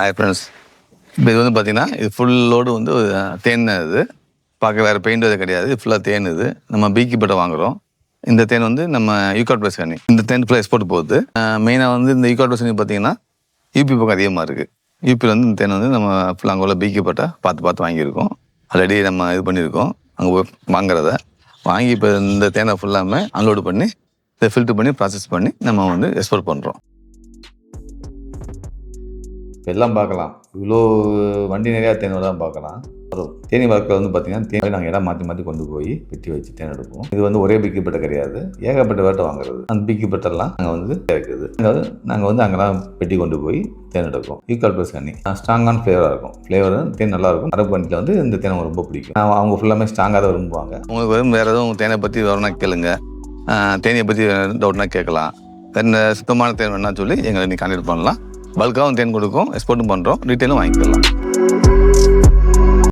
Hi friends. இப்போ இது வந்து பார்த்தீங்கன்னா இது ஃபுல் லோடு வந்து தேன் தான். இது பார்க்க வேறு பெயிண்ட் இது கிடையாது. இது ஃபுல்லாக தேன். இது நம்ம பீக்கிப்பட்டை வாங்குகிறோம். இந்த தேன் வந்து நம்ம ஈகாட் ப்ளஸ் கண்ணி. இந்த தேன் ஃபுல்லாக எக்ஸ்போர்ட் போகுது. மெயினாக வந்து இந்த ஈகாட் ப்ளஸ் கண்ணி பார்த்தீங்கன்னா யூபி பக்கம் அதிகமாக இருக்குது. யூபியில் வந்து இந்த தேன் வந்து நம்ம ஃபுல்லாக அங்கே உள்ள பீக்கிப்பட்டை பார்த்து வாங்கியிருக்கோம். ஆல்ரெடி நம்ம இது பண்ணியிருக்கோம். அங்கே போய் வாங்குறத வாங்கி இப்போ இந்த தேனை ஃபுல்லாமே அன்லோடு பண்ணி இதை ஃபில்ட்ரு பண்ணி ப்ராசஸ் பண்ணி நம்ம வந்து எக்ஸ்போர்ட் பண்ணுறோம். எல்லாம் பார்க்கலாம். இவ்வளோ வண்டி நிறையா தேன் தான் பார்க்கலாம். வரும் தேனி வளர்க்க வந்து பார்த்திங்கன்னா தேன் நாங்கள் இடம் மாற்றி கொண்டு போய் வெட்டி வச்சு தேன் எடுப்போம். இது வந்து ஒரே பீக்கிப்பட்டை கிடையாது, ஏகப்பட்ட வேட்டை வாங்குறது. அந்த பீக்கிப்பட்டெல்லாம் நாங்கள் வந்து இருக்குது. அதாவது நாங்கள் வந்து அங்கெல்லாம் வெட்டி கொண்டு போய் தேன் எடுப்போம். ஈகாட் ப்ளஸ் கண்ணி ஸ்ட்ராங்கான ஃப்ளேவராக இருக்கும். ஃப்ளேவர் தேன் நல்லாயிருக்கும். அரபு கண்ணியில் வந்து இந்த தேனை ரொம்ப பிடிக்கும். அவங்க ஃபுல்லாமே ஸ்ட்ராங்காக தான் விரும்புவாங்க. உங்களுக்கு வரும் வேறு எதுவும் தேனை பற்றி வரணும்னா கேளுங்க. தேனியை பற்றி டவுட்னா கேட்கலாம். வேறு சுத்தமான தேன் வேணா சொல்லி எங்களை நீ கான்டாக்ட் பண்ணலாம். பல்காகவும் தேன் கொடுக்கும், எக்ஸ்போர்ட்டும் பண்ணுறோம், ரீட்டெயிலும் வாங்கிக்கலாம்.